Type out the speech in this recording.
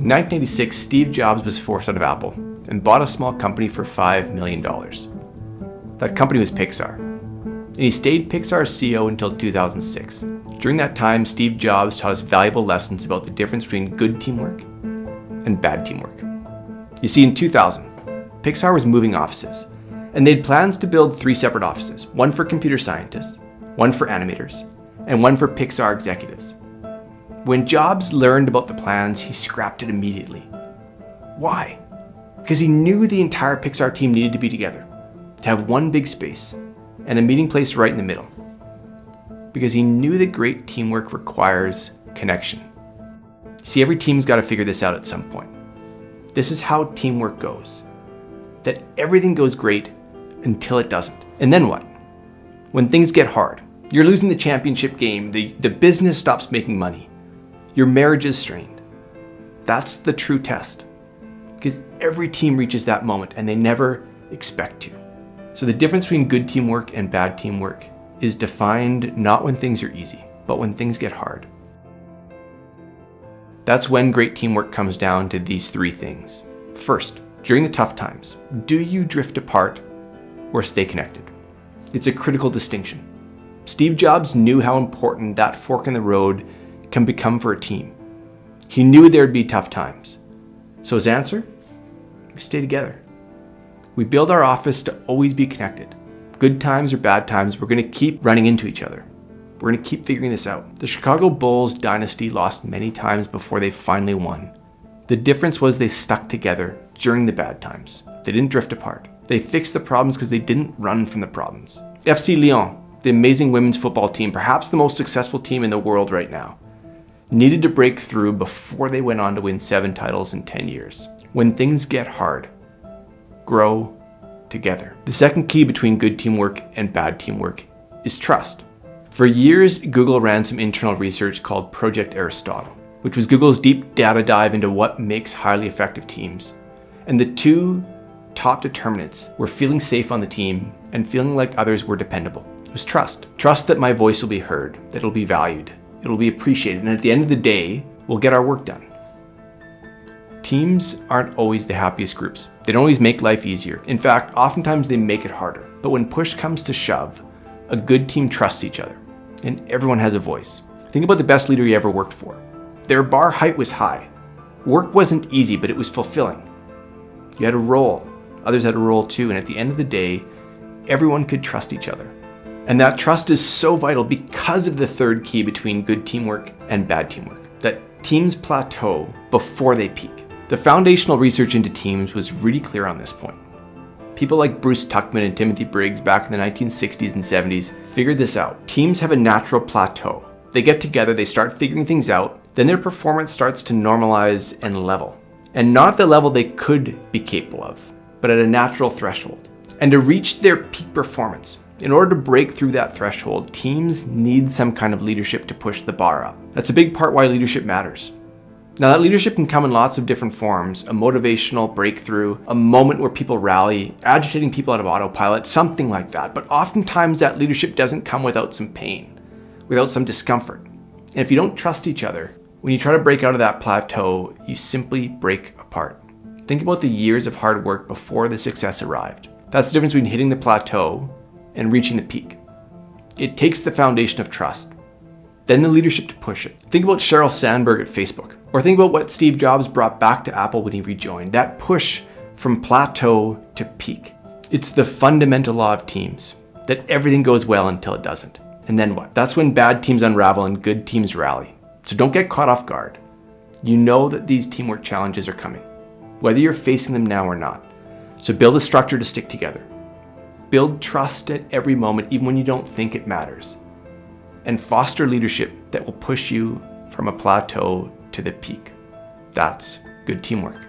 In 1986, Steve Jobs was forced out of Apple and bought a small company for $5 million. That company was Pixar. And he stayed Pixar's CEO until 2006. During that time, Steve Jobs taught us valuable lessons about the difference between good teamwork and bad teamwork. You see, in 2000, Pixar was moving offices, and they had plans to build 3 separate offices, one for computer scientists, one for animators, and one for Pixar executives. When Jobs learned about the plans, he scrapped it immediately. Why? Because he knew the entire Pixar team needed to be together, to have one big space, and a meeting place right in the middle. Because he knew that great teamwork requires connection. See, every team's got to figure this out at some point. This is how teamwork goes. That everything goes great until it doesn't. And then what? When things get hard, you're losing the championship game, the business stops making money, your marriage is strained. That's the true test. Because every team reaches that moment and they never expect to. So the difference between good teamwork and bad teamwork is defined not when things are easy, but when things get hard. That's when great teamwork comes down to these 3 things. First, during the tough times, do you drift apart or stay connected? It's a critical distinction. Steve Jobs knew how important that fork in the road can become for a team. He knew there'd be tough times. So his answer? We stay together. We build our office to always be connected. Good times or bad times, we're going to keep running into each other. We're going to keep figuring this out. The Chicago Bulls dynasty lost many times before they finally won. The difference was they stuck together during the bad times. They didn't drift apart. They fixed the problems because they didn't run from the problems. FC Lyon, the amazing women's football team, perhaps the most successful team in the world right now, needed to break through before they went on to win 7 titles in 10 years. When things get hard, grow together. The second key between good teamwork and bad teamwork is trust. For years, Google ran some internal research called Project Aristotle, which was Google's deep data dive into what makes highly effective teams. And the 2 top determinants were feeling safe on the team and feeling like others were dependable. It was trust. Trust that my voice will be heard, that it'll be valued, it'll be appreciated, and at the end of the day, we'll get our work done. Teams aren't always the happiest groups. They don't always make life easier. In fact, oftentimes they make it harder. But when push comes to shove, a good team trusts each other, and everyone has a voice. Think about the best leader you ever worked for. Their bar height was high. Work wasn't easy, but it was fulfilling. You had a role. Others had a role too, and at the end of the day, everyone could trust each other. And that trust is so vital because of the third key between good teamwork and bad teamwork, that teams plateau before they peak. The foundational research into teams was really clear on this point. People like Bruce Tuckman and Timothy Briggs back in the 1960s and 70s figured this out. Teams have a natural plateau. They get together, they start figuring things out, then their performance starts to normalize and level. And not at the level they could be capable of, but at a natural threshold. And to reach their peak performance, in order to break through that threshold, teams need some kind of leadership to push the bar up. That's a big part why leadership matters. Now that leadership can come in lots of different forms, a motivational breakthrough, a moment where people rally, agitating people out of autopilot, something like that. But oftentimes that leadership doesn't come without some pain, without some discomfort. And if you don't trust each other, when you try to break out of that plateau, you simply break apart. Think about the years of hard work before the success arrived. That's the difference between hitting the plateau and reaching the peak. It takes the foundation of trust, then the leadership to push it. Think about Sheryl Sandberg at Facebook, or think about what Steve Jobs brought back to Apple when he rejoined, that push from plateau to peak. It's the fundamental law of teams, that everything goes well until it doesn't. And then what? That's when bad teams unravel and good teams rally. So don't get caught off guard. You know that these teamwork challenges are coming, whether you're facing them now or not. So build a structure to stick together. Build trust at every moment, even when you don't think it matters. And foster leadership that will push you from a plateau to the peak. That's good teamwork.